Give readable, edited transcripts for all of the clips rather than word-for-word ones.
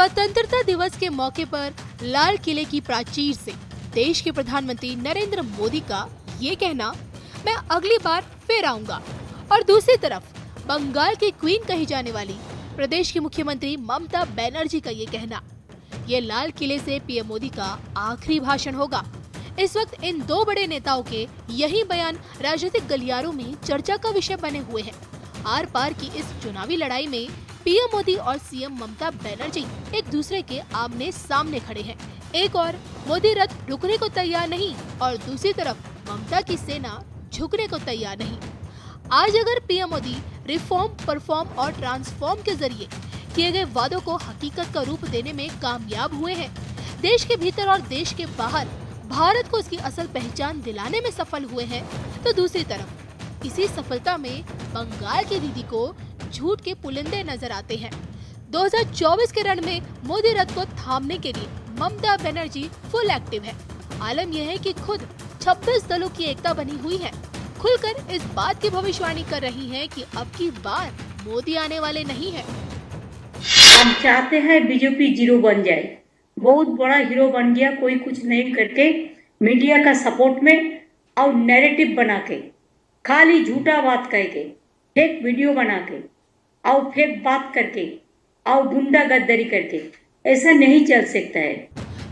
स्वतंत्रता दिवस के मौके पर लाल किले की प्राचीर से देश के प्रधानमंत्री नरेंद्र मोदी का ये कहना, मैं अगली बार फिर आऊंगा, और दूसरी तरफ बंगाल की क्वीन कही जाने वाली प्रदेश की मुख्यमंत्री ममता बनर्जी का ये कहना, ये लाल किले से पीएम मोदी का आखिरी भाषण होगा। इस वक्त इन दो बड़े नेताओं के यही बयान राजनीतिक गलियारों में चर्चा का विषय बने हुए हैं। आर पार की इस चुनावी लड़ाई में पीएम मोदी और सीएम ममता बनर्जी एक दूसरे के आमने सामने खड़े हैं। एक और मोदी रथ रुकने को तैयार नहीं और दूसरी तरफ ममता की सेना झुकने को तैयार नहीं। आज अगर पीएम मोदी रिफॉर्म, परफॉर्म और ट्रांसफॉर्म के जरिए किए गए वादों को हकीकत का रूप देने में कामयाब हुए हैं, देश के भीतर और देश के बाहर भारत को उसकी असल पहचान दिलाने में सफल हुए हैं, तो दूसरी तरफ इसी सफलता में बंगाल की दीदी को झूठ के पुलिंदे नजर आते हैं। 2024 के रण में मोदी रथ को थामने के लिए ममता बनर्जी फुल एक्टिव है। आलम यह है कि खुद 26 दलों की एकता बनी हुई है। खुलकर इस बात की भविष्यवाणी कर रही हैं कि अब की बार मोदी आने वाले नहीं है। हम चाहते हैं बीजेपी जीरो बन जाए, बहुत बड़ा हीरो बन गया, कोई कुछ नहीं करके मीडिया का सपोर्ट में और नैरेटिव बना के, खाली झूठा बात कह के, फेक वीडियो बना के और फेक बात करके और गुंडा गद्दारी करके, ऐसा नहीं चल सकता है।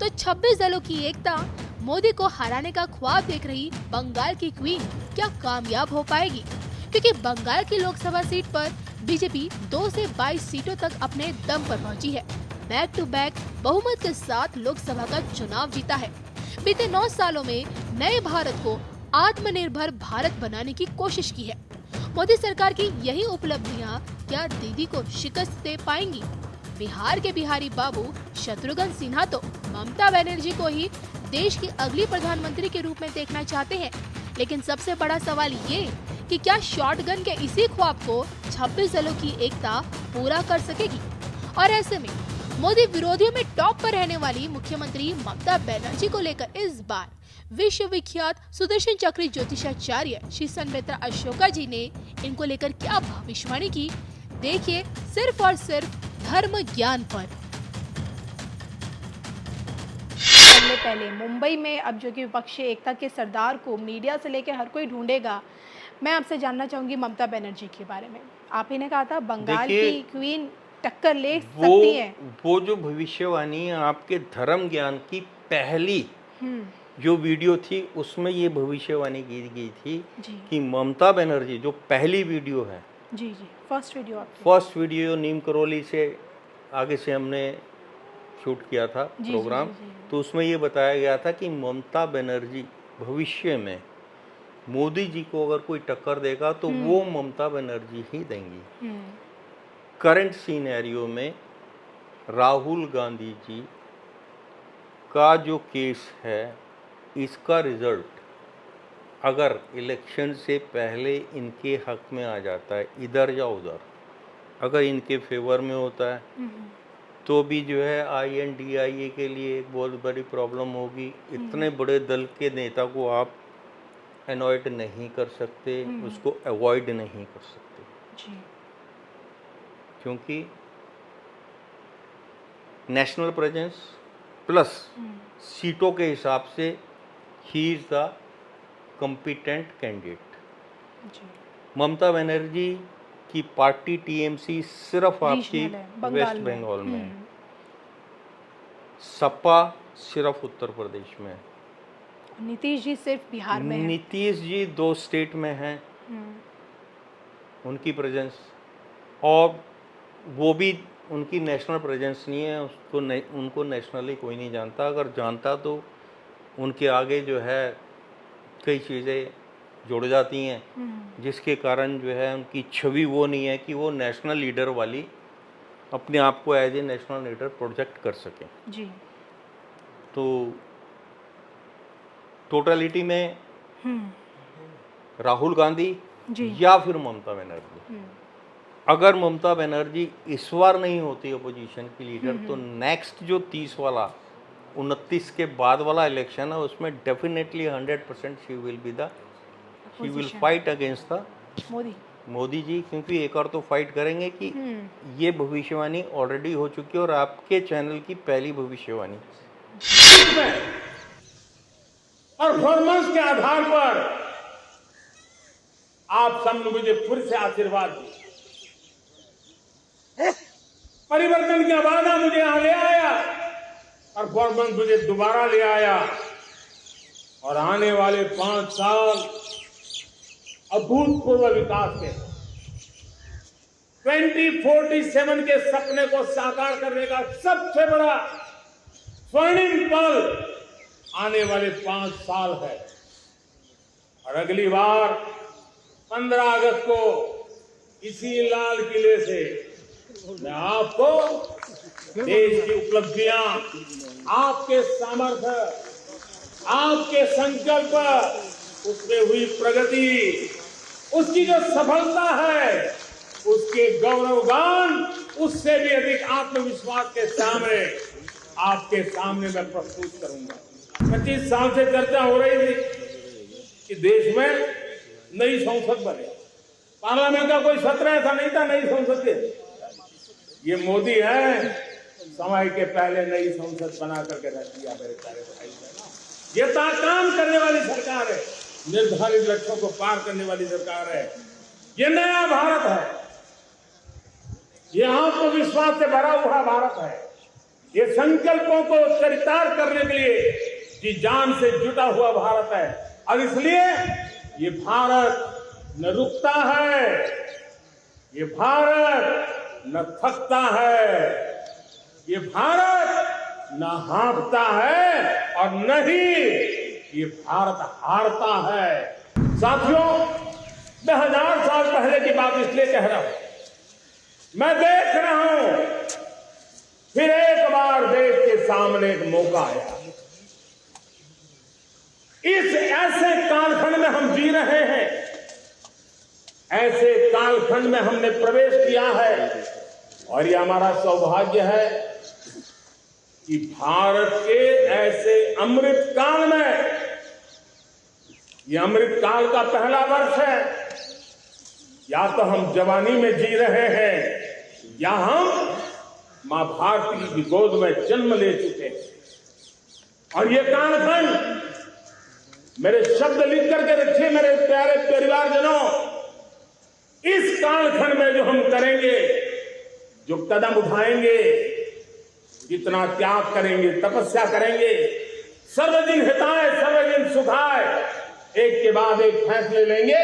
तो 26 दलों की एकता मोदी को हराने का ख्वाब देख रही बंगाल की क्वीन क्या कामयाब हो पाएगी? क्योंकि बंगाल की लोकसभा सीट पर बीजेपी 2 से 22 सीटों तक अपने दम पर पहुंची है। बैक टू बैक बहुमत के साथ लोकसभा का चुनाव जीता है। बीते 9 सालों में नए भारत को आत्मनिर्भर भारत बनाने की कोशिश की है। मोदी सरकार की यही उपलब्धियां क्या दीदी को शिकस्त दे पाएंगी? बिहार के बिहारी बाबू शत्रुघ्न सिन्हा तो ममता बनर्जी को ही देश की अगली प्रधानमंत्री के रूप में देखना चाहते हैं। लेकिन सबसे बड़ा सवाल ये कि क्या शॉटगन के इसी ख्वाब को 26 दलों की एकता पूरा कर सकेगी? और ऐसे में मोदी विरोधियों में टॉप पर रहने वाली मुख्यमंत्री ममता बनर्जी को लेकर इस बार विश्व विख्यात सुदर्शन चक्र ज्योतिषाचार्य श्री संवेत्रा अशोका जी ने इनको लेकर क्या भविष्यवाणी की, देखिए सिर्फ और सिर्फ धर्म ज्ञान पर। पहले मुंबई में अब जो कि विपक्षी एकता के सरदार को मीडिया से लेकर हर कोई ढूंढेगा, मैं आपसे जानना चाहूंगी ममता बनर्जी के बारे में। आप ही ने कहा था बंगाल की क्वीन टक्कर ले सकती है। वो जो भविष्यवाणी आपके धर्म ज्ञान की पहली जो वीडियो थी उसमें ये भविष्यवाणी की गई थी कि ममता बनर्जी जो पहली वीडियो है, जी फर्स्ट वीडियो नीम करौली से आगे से हमने शूट किया था प्रोग्राम, तो उसमें ये बताया गया था कि ममता बनर्जी भविष्य में मोदी जी को अगर कोई टक्कर देगा तो वो ममता बनर्जी ही देंगी। करंट सिनेरियो में राहुल गांधी जी का जो केस है, इसका रिजल्ट अगर इलेक्शन से पहले इनके हक में आ जाता है, इधर या उधर, अगर इनके फेवर में होता है तो भी जो है INDIA के लिए एक बहुत बड़ी प्रॉब्लम होगी। इतने बड़े दल के नेता को आप अवॉइड नहीं कर सकते, उसको अवॉइड नहीं कर सकते जी। क्योंकि नेशनल प्रेजेंस प्लस सीटों के हिसाब से ही is the competent candidate. Mamata Banerjee की पार्टी TMC सिर्फ आपकी वेस्ट बंगाल में है, सपा सिर्फ उत्तर प्रदेश में है, नीतीश जी सिर्फ बिहार में है। नीतीश जी 2 स्टेट में हैं उनकी प्रेजेंस, और वो भी उनकी नेशनल प्रेजेंस नहीं है, उसको उनको नेशनली कोई नहीं जानता। अगर जानता तो उनके आगे जो है कई चीज़ें जुड़ जाती हैं, जिसके कारण जो है उनकी छवि वो नहीं है कि वो नेशनल लीडर वाली अपने आप को as a national leader project कर सकें जी। तो टोटलिटी में राहुल गांधी या फिर ममता बनर्जी, अगर ममता बनर्जी इस बार नहीं होती अपोजिशन की लीडर, तो नेक्स्ट जो 30 वाला 29 के बाद वाला इलेक्शन है उसमें definitely 100% she will fight against the Modi ji क्योंकि एक और तो फाइट करेंगे कि ये भविष्यवाणी ऑलरेडी हो चुकी है और आपके चैनल की पहली भविष्यवाणी परफॉर्मेंस के आधार पर आप सबने मुझे फिर से आशीर्वाद दिया। परिवर्तन का वादा मुझे यहां ले आया, परफॉर्मेंस मुझे दोबारा ले आया और आने वाले 5 साल अभूतपूर्व विकास के 2047 के सपने को साकार करने का सबसे बड़ा स्वर्णिम पल आने वाले 5 साल है। और अगली बार 15 अगस्त को इसी लाल किले से मैं आपको देश की उपलब्धियां, आपके सामर्थ्य, आपके संकल्प, उसमें हुई प्रगति, उसकी जो सफलता है, उसके गौरवगान, उससे भी अधिक आत्मविश्वास के सामने आपके सामने मैं प्रस्तुत करूंगा। 25 साल से चर्चा हो रही थी कि देश में नई संसद बने। पार्लियामेंट का कोई सत्र ऐसा नहीं था नई संसद के। ये मोदी है, समय के पहले नई संसद बना करके रख दिया मेरे प्यारे भाई बहनों। ये काम करने वाली सरकार है, निर्धारित लक्ष्यों को पार करने वाली सरकार है। ये नया भारत है, ये आत्मविश्वास से भरा हुआ भारत है। ये संकल्पों को चरितार्थ करने के लिए जी जान से जुटा हुआ भारत है। और इसलिए ये भारत न रुकता है, ये भारत न थकता है, ये भारत न हाँफता है और न ही ये भारत हारता है। साथियों, मैं 1000 साल पहले की बात इसलिए कह रहा हूं, मैं देख रहा हूं फिर एक बार देश के सामने एक मौका आया। इस ऐसे कालखंड में हम जी रहे हैं, ऐसे कालखंड में हमने प्रवेश किया है और ये हमारा सौभाग्य है कि भारत के ऐसे अमृत काल में, ये अमृत काल का पहला वर्ष है। या तो हम जवानी में जी रहे हैं या हम मां भारती की गोद में जन्म ले चुके हैं। और ये कालखंड, मेरे शब्द लिख करके रखिए मेरे प्यारे परिवारजनों, इस कालखंड में जो हम करेंगे, जो कदम उठाएंगे, जितना त्याग करेंगे, तपस्या करेंगे, सर्वजन हिताय सर्वजन सुखाय, एक के बाद एक फैसले लेंगे,